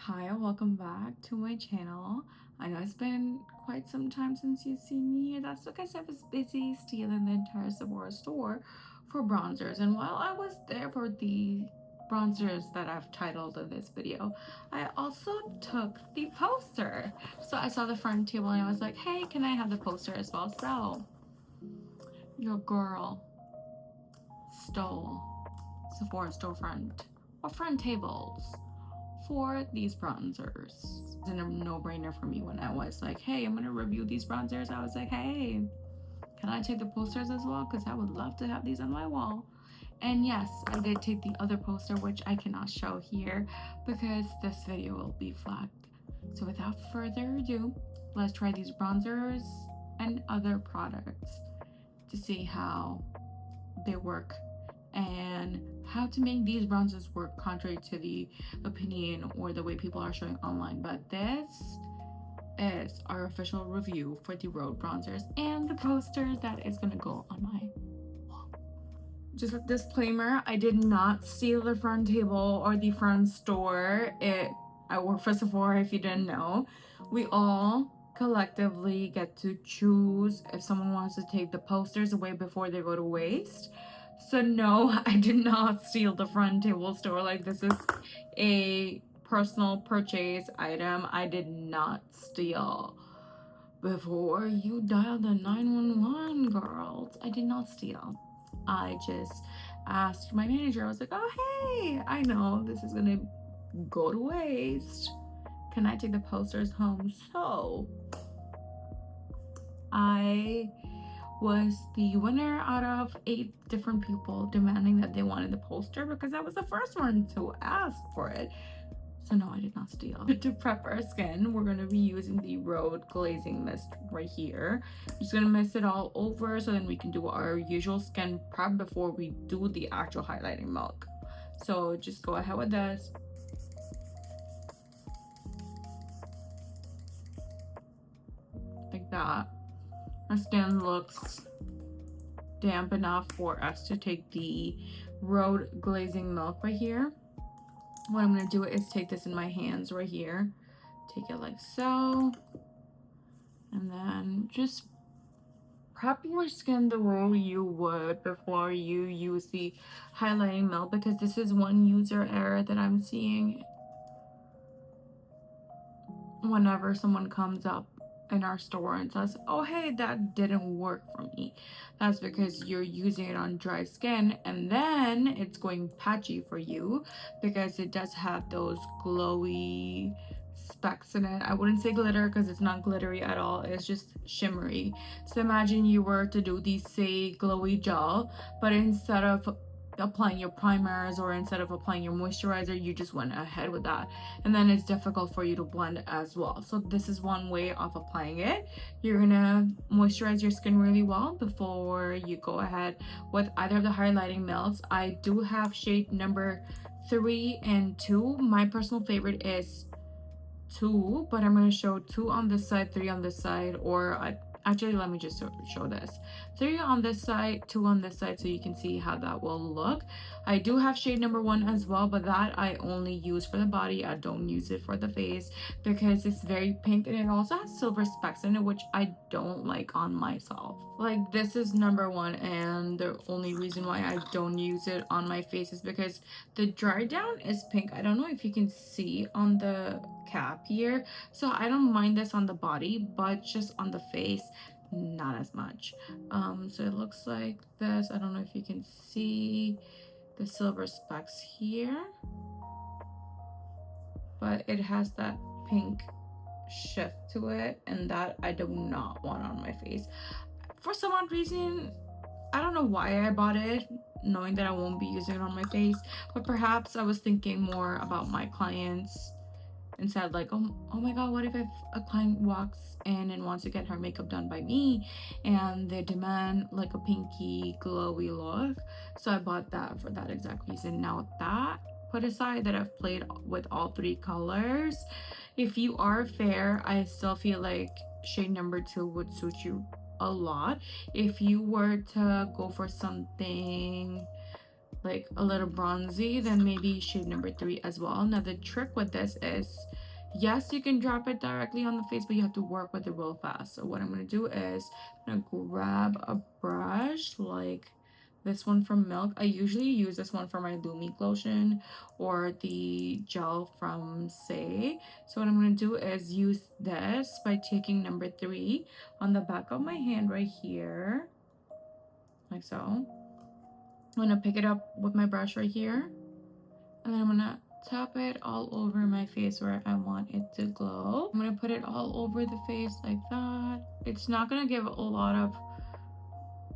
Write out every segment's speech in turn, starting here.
Hi, and welcome back to my channel. I know it's been quite some time since you've seen me here. That's because I was busy stealing the entire Sephora store for bronzers. And while I was there for the bronzers that I've titled in this video, I also took the poster. So I saw the front table and I was like, hey, can I have the poster as well? So your girl stole Sephora storefront or front tables for these bronzers. It's a no-brainer for me when I was like, hey, I'm gonna review these bronzers. I was like, hey, can I take the posters as well? Because I would love to have these on my wall. And yes, I did take the other poster, which I cannot show here because this video will be flagged. So without further ado, let's try these bronzers and other products to see how they work and how to make these bronzers work contrary to the opinion or the way people are showing online. But this is our official review for the Rhode bronzers and the poster that is gonna go on my wall. Just a disclaimer, I did not steal the front table or the front store. I work for Sephora, if you didn't know. We all collectively get to choose if someone wants to take the posters away before they go to waste. So no, I did not steal the front table store. Like, this is a personal purchase item. I did not steal. Before you dial the 911, girls, I did not steal. I just asked my manager, I was like, oh, hey, I know this is gonna go to waste. Can I take the posters home? So I was the winner out of 8 different people demanding that they wanted the poster because I was the first one to ask for it. So no, I did not steal. To prep our skin, we're gonna be using the Rhode glazing mist right here. I'm just gonna mist it all over so then we can do our usual skin prep before we do the actual highlighting milk. So just go ahead with this. Like that. Our skin looks damp enough for us to take the Rhode glazing milk right here. What I'm gonna do is take this in my hands right here, take it like so, and then just prep your skin the way you would before you use the highlighting milk, because this is one user error that I'm seeing whenever someone comes up in our store and says, oh hey, that didn't work for me. That's because you're using it on dry skin and then it's going patchy for you because it does have those glowy specks in it. I wouldn't say glitter because it's not glittery at all, it's just shimmery. So imagine you were to do the say glowy gel, but instead of applying your primers or instead of applying your moisturizer, you just went ahead with that, and then it's difficult for you to blend as well. So this is one way of applying it. You're gonna moisturize your skin really well before you go ahead with either of the highlighting milks. I do have shade number 3 and 2. My personal favorite is 2, but I'm going to show 2 on this side, 3 on this side, or actually let me just show this. 3 on this side, 2 on this side, so you can see how that will look. I do have shade number 1 as well, but that I only use for the body. I don't use it for the face because it's very pink and it also has silver specks in it, which I don't like on myself. Like, this is number 1, and the only reason why I don't use it on my face is because the dry down is pink. I don't know if you can see on the cap here, so I don't mind this on the body, but just on the face, not as much. So it looks like this. I don't know if you can see the silver specks here, but it has that pink shift to it, and that I do not want on my face. For some odd reason, I don't know why I bought it, knowing that I won't be using it on my face, but perhaps I was thinking more about my clients and said like, oh my god, what if a client walks in and wants to get her makeup done by me and they demand like a pinky glowy look. So I bought that for that exact reason. Now that put aside, that I've played with all 3 colors, if you are fair, I still feel like shade number 2 would suit you a lot. If you were to go for something like a little bronzy, then maybe shade number 3 as well. Now the trick with this is, yes, you can drop it directly on the face, but you have to work with it real fast. So what I'm going to do is I'm going to grab a brush like this one from Milk. I usually use this one for my Lumi lotion or the gel from Say. So what I'm going to do is use this by taking number 3 on the back of my hand right here, like so. I'm going to pick it up with my brush right here, and then I'm going to tap it all over my face where I want it to glow. I'm going to put it all over the face like that. It's not going to give a lot of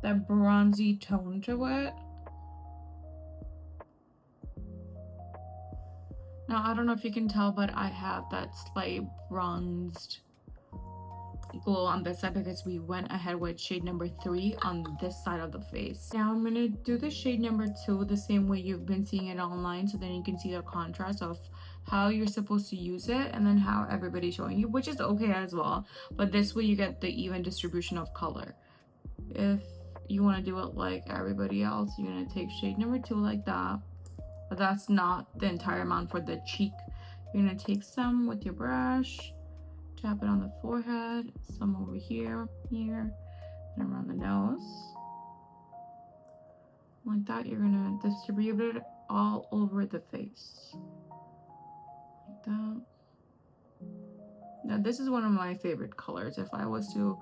that bronzy tone to it. Now, I don't know if you can tell, but I have that slight bronzed glow on this side because we went ahead with shade number 3 on this side of the face. Now I'm gonna do the shade number 2 the same way you've been seeing it online, so then you can see the contrast of how you're supposed to use it and then how everybody's showing you, which is okay as well, but this way you get the even distribution of color. If you want to do it like everybody else, you're gonna take shade number 2 like that, but that's not the entire amount for the cheek. You're gonna take some with your brush, tap it on the forehead, some over here, and around the nose. Like that, you're gonna distribute it all over the face. Like that. Now this is one of my favorite colors. If I was to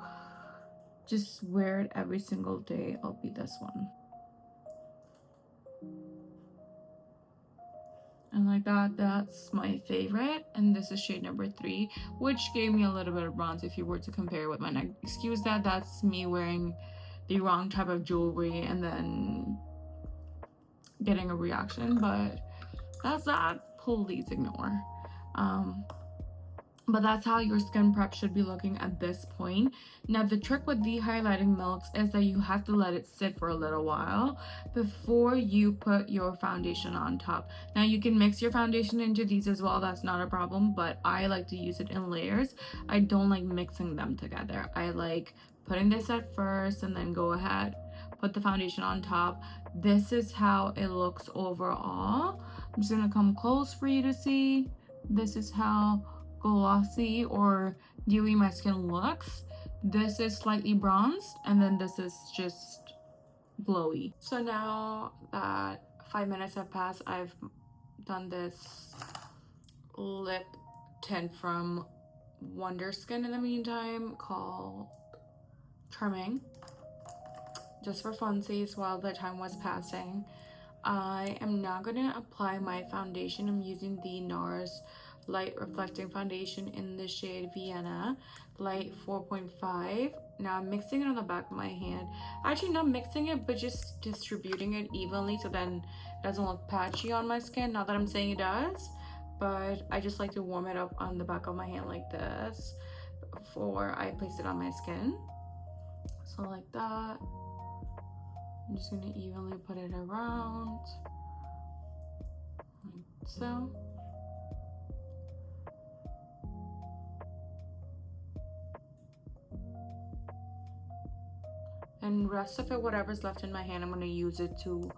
just wear it every single day, I'll be this one. And like that, that's my favorite. And this is shade number 3, which gave me a little bit of bronze if you were to compare with mine. Excuse that, that's me wearing the wrong type of jewelry and then getting a reaction, but that's that. Please ignore. But that's how your skin prep should be looking at this point. Now the trick with the highlighting milks is that you have to let it sit for a little while before you put your foundation on top. Now you can mix your foundation into these as well, that's not a problem, but I like to use it in layers. I don't like mixing them together. I like putting this at first and then go ahead, put the foundation on top. This is how it looks overall. I'm just gonna come close for you to see. This is how glossy or dewy my skin looks. This is slightly bronzed, and then this is just glowy. So now that 5 minutes have passed, I've done this lip tint from Wonder Skin in the meantime called Trimming, just for funsies while the time was passing. I am now gonna apply my foundation. I'm using the NARS Light Reflecting Foundation in the shade Vienna Light 4.5. Now I'm mixing it on the back of my hand. Actually not mixing it, but just distributing it evenly so then it doesn't look patchy on my skin. Not that I'm saying it does, but I just like to warm it up on the back of my hand like this before I place it on my skin. So like that. I'm just gonna evenly put it around, like so. And rest of it, whatever's left in my hand, I'm gonna use it to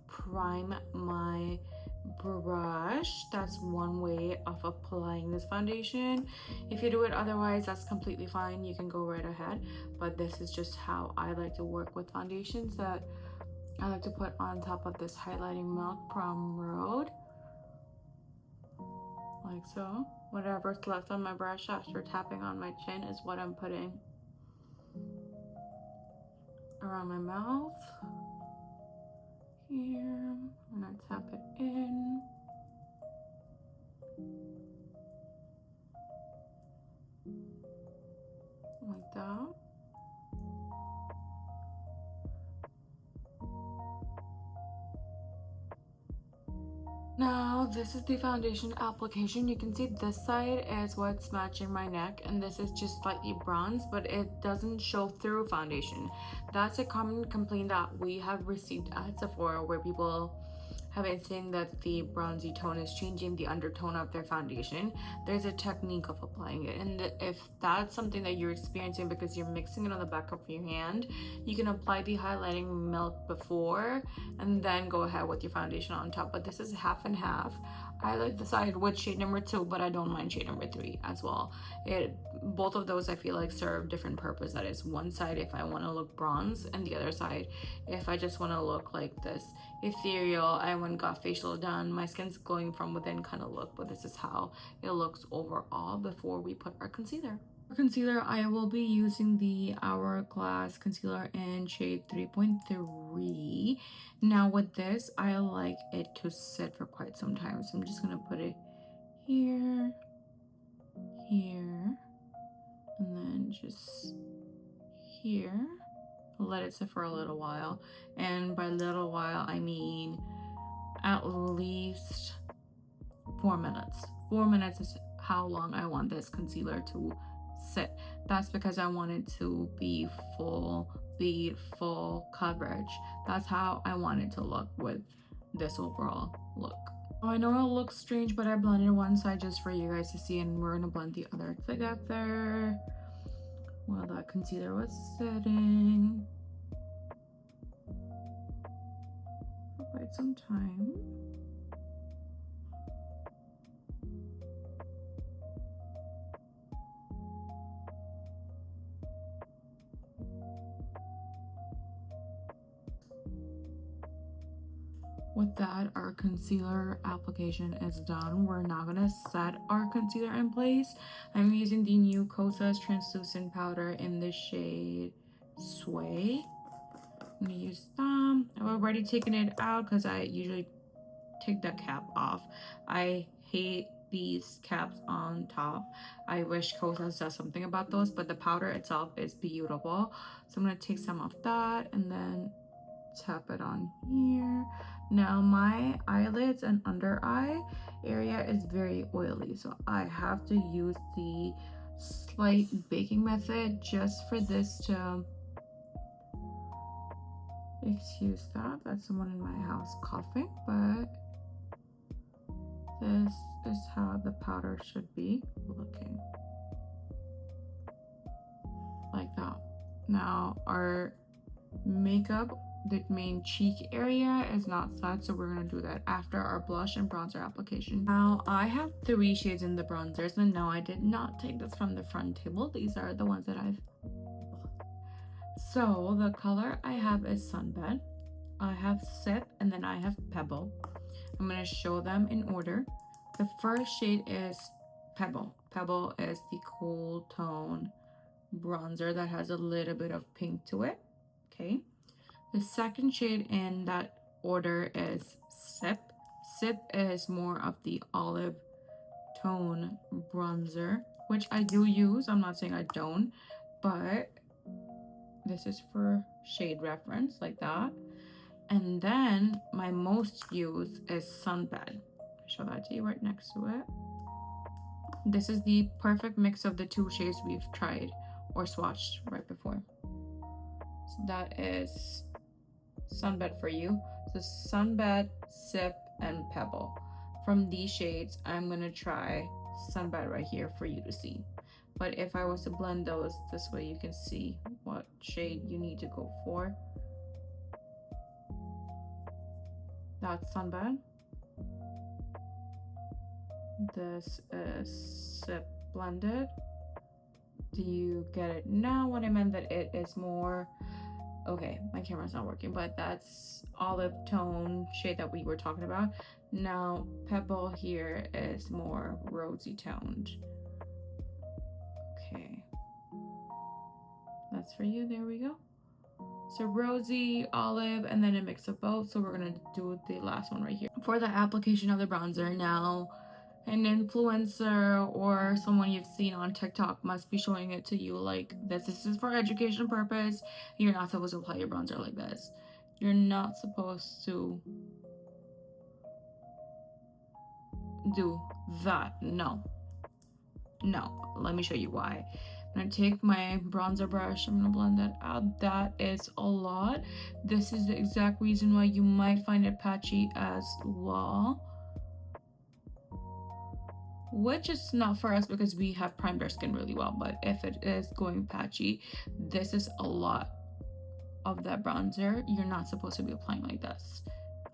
prime my brush. That's one way of applying this foundation. If you do it otherwise, that's completely fine. You can go right ahead. But this is just how I like to work with foundations that I like to put on top of this highlighting milk from Rhode. Like so. Whatever's left on my brush after tapping on my chin is what I'm putting around my mouth. Here, I'm gonna tap it in. Like that. Now this is the foundation application. You can see this side is what's matching my neck and this is just slightly bronze, but it doesn't show through foundation. That's a common complaint that we have received at Sephora, where people have been saying that the bronzy tone is changing the undertone of their foundation, there's a technique of applying it. And if that's something that you're experiencing because you're mixing it on the back of your hand, you can apply the highlighting milk before and then go ahead with your foundation on top. But this is half and half. I like decided with shade number 2, but I don't mind shade number 3 as well. Both of those I feel like serve different purpose. That is, one side if I want to look bronze, and the other side if I just want to look like this ethereal, I went got facial done, my skin's glowing from within kind of look. But this is how it looks overall before we put our concealer. For concealer, I will be using the Hourglass concealer in shade 3.3. Now with this, I like it to sit for quite some time, so I'm just gonna put it here, here, and then just here. Let it sit for a little while, and by little while I mean at least 4 minutes. 4 minutes is how long I want this concealer to sit. That's because I want it to be full bead, full coverage. That's how I want it to look with this overall look. I know it looks strange, but I blended one side just for you guys to see, and we're gonna blend the other together while that concealer was sitting for quite some time. With that, our concealer application is done. We're now gonna set our concealer in place. I'm using the new Kosas translucent powder in the shade Sway. I'm gonna use them. I've already taken it out because I usually take the cap off. I hate these caps on top. I wish Kosas does something about those, but the powder itself is beautiful. So I'm gonna take some of that and then tap it on here. Now my eyelids and under eye area is very oily, so I have to use the slight baking method just for this to, excuse that, that's someone in my house coughing, but this is how the powder should be looking, like that. Now our makeup, the main cheek area is not set, so we're gonna do that after our blush and bronzer application. Now I have 3 shades in the bronzers, and no, I did not take this from the front table. These are the ones that I've so the color I have is Sunbed, I have Sip, and then I have Pebble. I'm gonna show them in order. The first shade is Pebble. Pebble is the cool tone bronzer that has a little bit of pink to it. Okay. The second shade in that order is Sip. Sip is more of the olive tone bronzer, which I do use. I'm not saying I don't, but this is for shade reference, like that. And then my most used is Sunbed. I'll show that to you right next to it. This is the perfect mix of the 2 shades we've tried or swatched right before. So that is Sunbed for you. So Sunbed, Sip, and Pebble. From these shades, I'm gonna try Sunbed right here for you to see. But if I was to blend those this way, you can see what shade you need to go for. That's Sunbed. This is Sip blended. Do you get it now? What I meant that it is more, okay, my camera's not working, but that's olive tone shade that we were talking about. Now Pebble here is more rosy toned. Okay, that's for you. There we go. So rosy, olive, and then a mix of both. So we're gonna do the last one right here. For the application of the bronzer, now an influencer or someone you've seen on TikTok must be showing it to you like this. This is for education purpose. You're not supposed to apply your bronzer like this. You're not supposed to do that. No, let me show you why. I'm gonna take my bronzer brush, I'm gonna blend that out. That is a lot. This is the exact reason why you might find it patchy as well, which is not for us because we have primed our skin really well. But if it is going patchy, this is a lot of that bronzer. You're not supposed to be applying like this.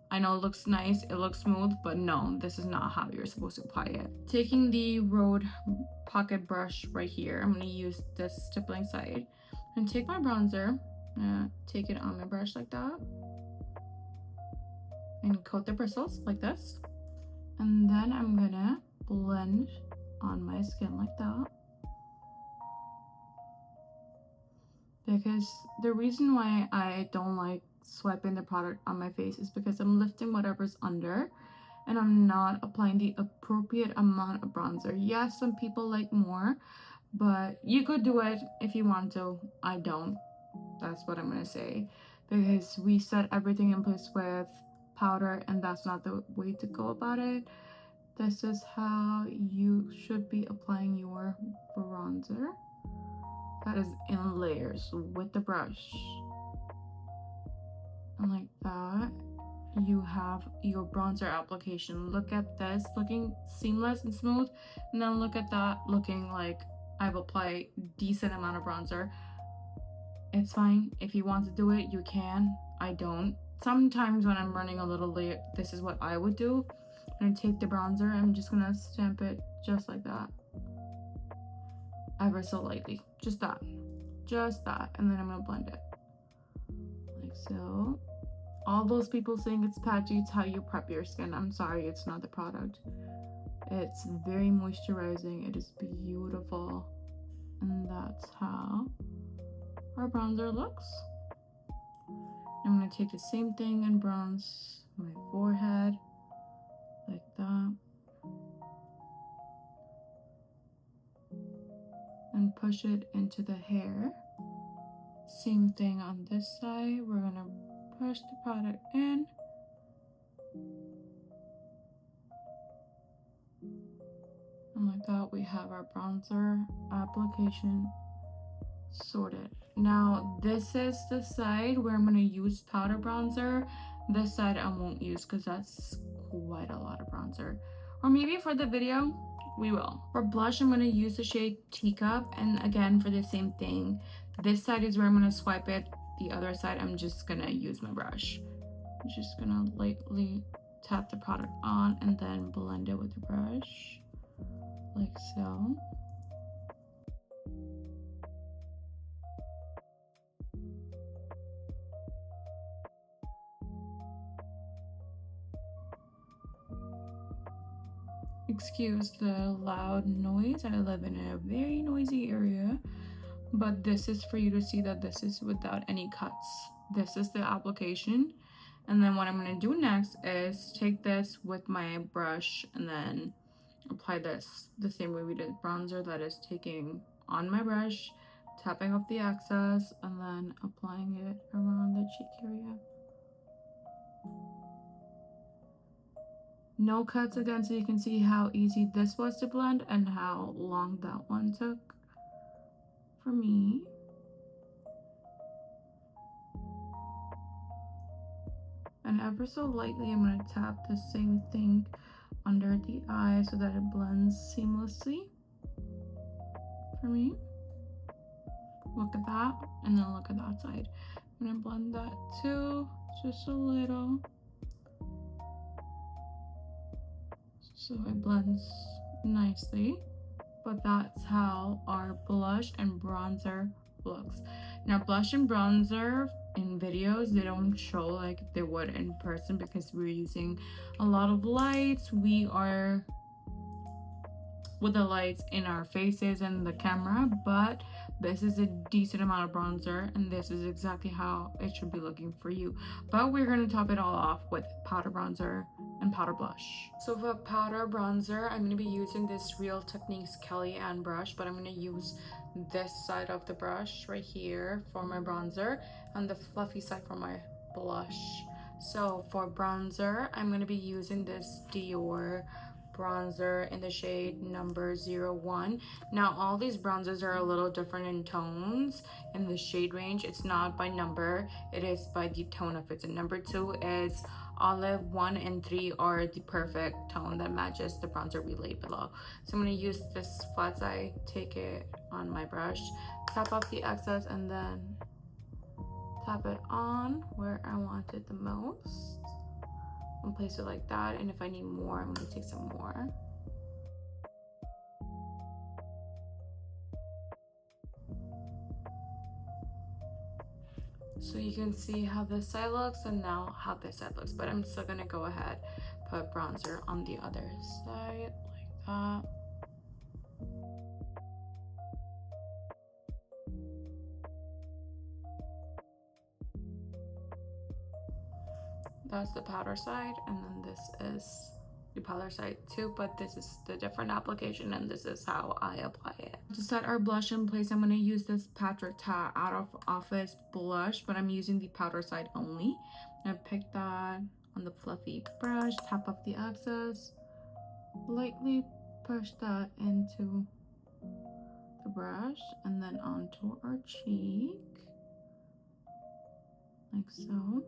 I know it looks nice, it looks smooth, but no, this is not how you're supposed to apply it. Taking the Rhode pocket brush right here, I'm gonna use this stippling side and take my bronzer, take it on my brush like that, and coat the bristles like this. And then I'm gonna blend on my skin like that. Because the reason why I don't like swiping the product on my face is because I'm lifting whatever's under and I'm not applying the appropriate amount of bronzer. Yes, some people like more, but you could do it if you want to. I don't. That's what I'm gonna say, because we set everything in place with powder and that's not the way to go about it. This is how you should be applying your bronzer. That is in layers with the brush. And like that, you have your bronzer application. Look at this, looking seamless and smooth. And then look at that, looking like I've applied decent amount of bronzer. It's fine. If you want to do it, you can. I don't. Sometimes when I'm running a little late, this is what I would do. I'm gonna take the bronzer, I'm just gonna stamp it just like that. Ever so lightly. Just that. Just that. And then I'm gonna blend it. Like so. All those people saying it's patchy, it's how you prep your skin. I'm sorry, it's not the product. It's very moisturizing. It is beautiful. And that's how our bronzer looks. I'm gonna take the same thing and bronze my forehead like that. And push it into the hair. Same thing on this side. We're gonna push the product in. And like that, we have our bronzer application sorted. Now, this is the side where I'm gonna use powder bronzer. This side I won't use because that's quite a lot of bronzer. Or maybe for the video, we will. For blush, I'm gonna use the shade Teacup, and again, for the same thing, this side is where I'm gonna swipe it. The other side, I'm just gonna use my brush. I'm just gonna lightly tap the product on and then blend it with the brush, like so. Excuse the loud noise. I live in a very noisy area, but this is for you to see that this is without any cuts. This is the application. And then what I'm going to do next is take this with my brush and then apply this the same way we did bronzer. That is taking on my brush, tapping off the excess, and then applying it around the cheek area. No cuts again, so you can see how easy this was to blend and how long that one took for me. And ever so lightly, I'm going to tap the same thing under the eye so that it blends seamlessly for me. Look at that, and then look at that side. I'm going to blend that too, just a little. So it blends nicely, but that's how our blush and bronzer looks. Now, blush and bronzer in videos, they don't show like they would in person because we're using a lot of lights. We are with the lights in our faces and the camera, but this is a decent amount of bronzer and this is exactly how it should be looking for you. But we're going to top it all off with powder bronzer and powder blush. So for powder bronzer, I'm going to be using this Real Techniques Kellyanne brush, but I'm going to use this side of the brush right here for my bronzer and the fluffy side for my blush. So for bronzer, I'm going to be using this Dior bronzer in the shade number 01. Now all these bronzers are a little different in tones in the shade range. It's not by number, it is by the tone of it. And number 2 is olive, 1 and 3 are the perfect tone that matches the bronzer we laid below. So I'm going to use this flat side, take it on my brush, tap off the excess, and then tap it on where I want it the most and place it like that. And if I need more, I'm going to take some more. So you can see how this side looks and now how this side looks, but I'm still gonna go ahead, put bronzer on the other side like that. That's the powder side, and then this is the powder side too, but this is the different application and this is how I apply it. To set our blush in place, I'm going to use this Patrick Ta out of office blush, but I'm using the powder side only. I pick that on the fluffy brush, tap off the excess, lightly push that into the brush and then onto our cheek like so.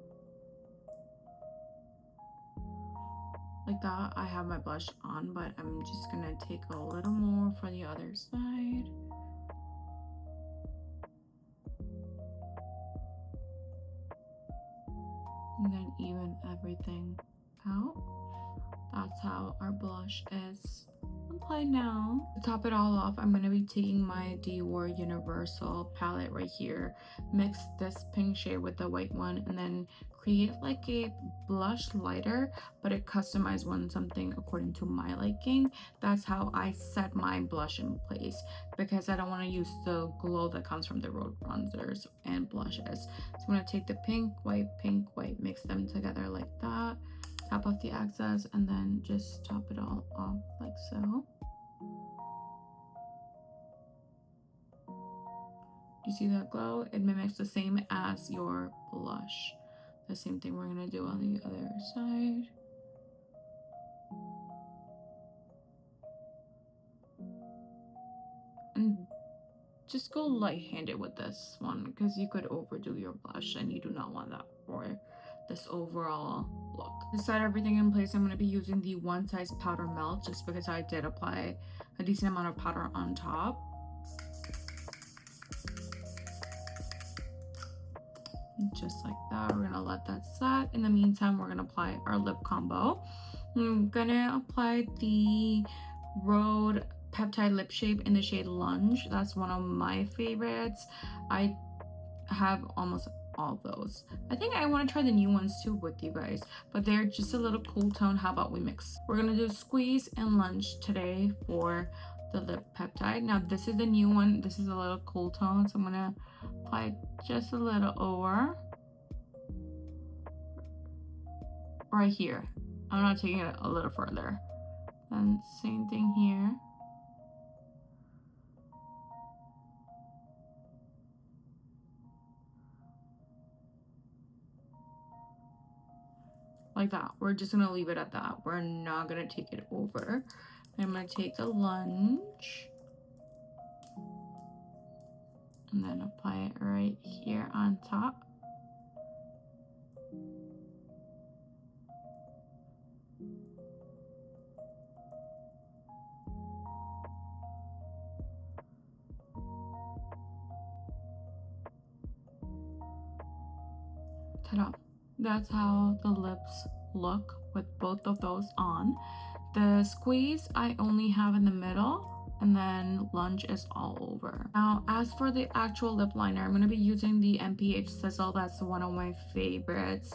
Like that. I have my blush on, but I'm just gonna take a little more for the other side. And then even everything out. That's how our blush is applied now. To top it all off, I'm going to be taking my Dior Universal palette right here, mix this pink shade with the white one, and then create like a blush lighter, but a customized one, something according to my liking. That's how I set my blush in place, because I don't want to use the glow that comes from the Rhode bronzers and blushes. So I'm going to take the pink, white, mix them together like that. Tap off the excess and then just top it all off like so. You see that glow? It mimics the same as your blush. The same thing we're gonna do on the other side. And just go light-handed with this one, because you could overdo your blush and you do not want that for this overall look. To set everything in place, I'm going to be using the One Size Powder Melt, just because I did apply a decent amount of powder on top. Just like that, we're going to let that set. In the meantime, we're going to apply our lip combo. I'm going to apply the Rhode Peptide Lip Shape in the shade Lunge. That's one of my favorites. I have almost all those. I think I want to try the new ones too with you guys, but they're just a little cool tone. How about we mix? We're gonna do Squeeze and Lunge today for the lip peptide. Now this is the new one. This is a little cool tone, so I'm gonna apply just a little over right here. I'm not taking it a little further. And same thing here. Like that. We're just gonna leave it at that. We're not gonna take it over. I'm gonna take the Lunge and then apply it right here on top. Ta-da! That's how the lips look with both of those on. The Squeeze I only have in the middle, and then Lunge is all over. Now, as for the actual lip liner, I'm going to be using the MPH Sizzle. That's one of my favorites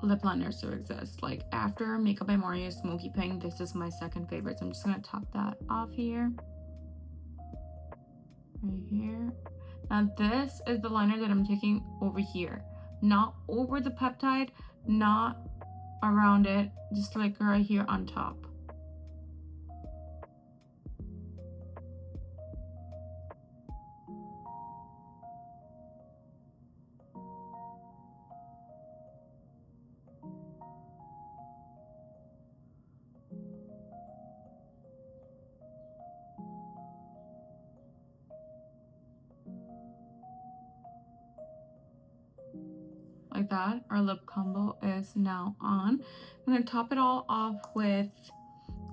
lip liners to exist. Like after Makeup by Mario Smoky Pink, this is my second favorite. So I'm just going to top that off here. Right here. Now this is the liner that I'm taking over here. Not over the peptide, not around it, just like right here on top. like that, our lip combo is now on. I'm gonna top it all off with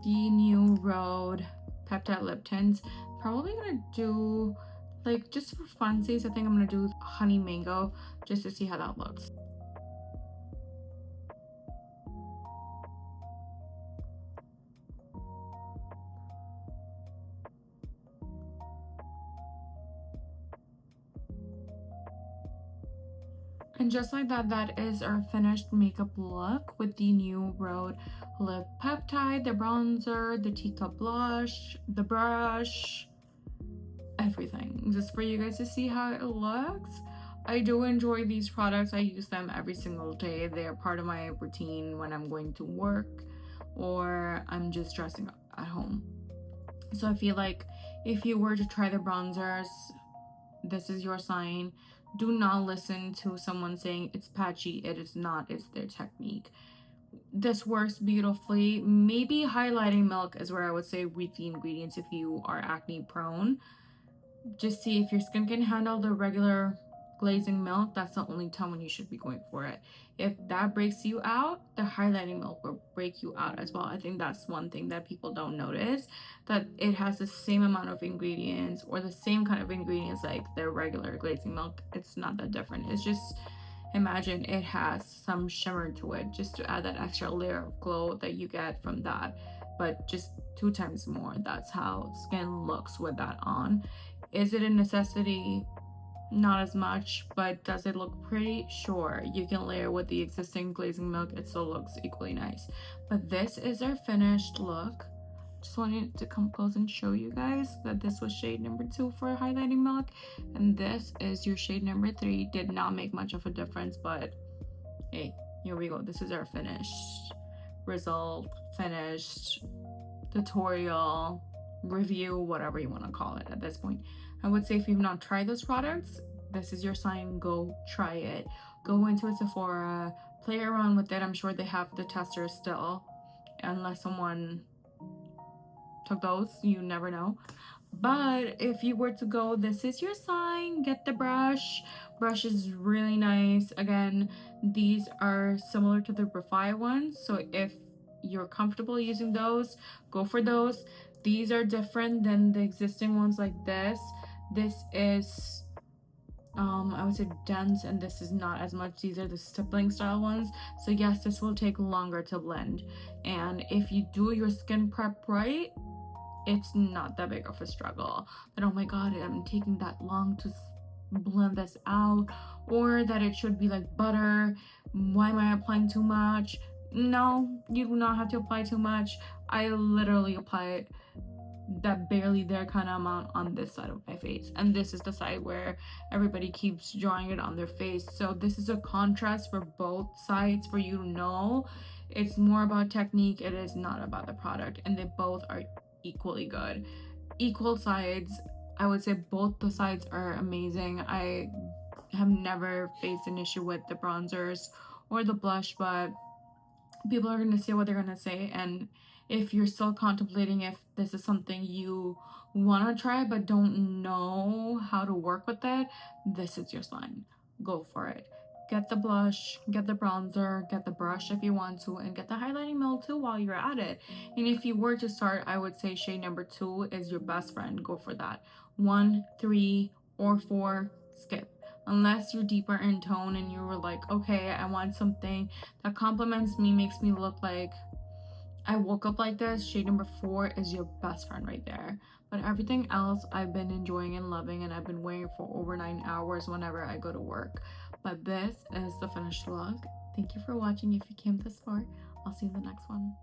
the new Rhode peptide lip tints. Probably gonna do, like, just for funsies, I think I'm gonna do honey mango just to see how that looks. And just like that, that is our finished makeup look with the new Rhode lip peptide, the bronzer, the teacup blush, the brush, everything, just for you guys to see how it looks. I do enjoy these products. I use them every single day. They are part of my routine when I'm going to work or I'm just dressing at home. So I feel like if you were to try the bronzers, this is your sign. Do not listen to someone saying it's patchy. It is not. It's their technique. This works beautifully. Maybe highlighting milk is where I would say read the ingredients if you are acne prone. Just see if your skin can handle the regular glazing milk. That's the only time when you should be going for it. If that breaks you out, the highlighting milk will break you out as well. I think that's one thing that people don't notice, that it has the same amount of ingredients or the same kind of ingredients like the regular glazing milk. It's not that different. It's just, imagine it has some shimmer to it just to add that extra layer of glow that you get from that, but just 2 times more. That's how skin looks with that on. Is it a necessity? Not as much, but does it look pretty? Sure. You can layer with the existing glazing milk, it still looks equally nice. But this is our finished look. Just wanted to come close and show you guys that this was shade number 2 for highlighting milk, and this is your shade number 3. Did not make much of a difference, but hey, here we go. This is our finished result, finished tutorial, review, whatever you want to call it at this point. I would say if you've not tried those products, this is your sign. Go try it. Go into a Sephora, play around with it. I'm sure they have the testers still, unless someone took those, you never know. But if you were to go, this is your sign. Get the brush is really nice. Again, these are similar to the Refy ones, so if you're comfortable using those, go for those. These are different than the existing ones like this. This is I would say dense, and this is not as much. These are the stippling style ones, so yes, this will take longer to blend, and if you do your skin prep right, it's not that big of a struggle. That, oh my god, I'm taking that long to blend this out, or that it should be like butter. Why am I applying too much? No, you do not have to apply too much. I literally apply that barely there kind of amount on this side of my face, and this is the side where everybody keeps drawing it on their face. So this is a contrast for both sides for you to know it's more about technique. It is not about the product, and they both are equally good, equal sides. I would say both the sides are amazing. I have never faced an issue with the bronzers or the blush, but people are going to say what they're going to say. And if you're still contemplating if this is something you want to try but don't know how to work with it, this is your sign. Go for it. Get the blush, get the bronzer, get the brush if you want to, and get the highlighting milk too while you're at it. And if you were to start, I would say shade number 2 is your best friend. Go for that. 1, 3, or 4, skip. Unless you're deeper in tone and you were like, okay, I want something that complements me, makes me look like I woke up like this, shade number 4 is your best friend right there. But everything else I've been enjoying and loving, and I've been wearing for over 9 hours whenever I go to work. But this is the finished look. Thank you for watching. If you came this far, I'll see you in the next one.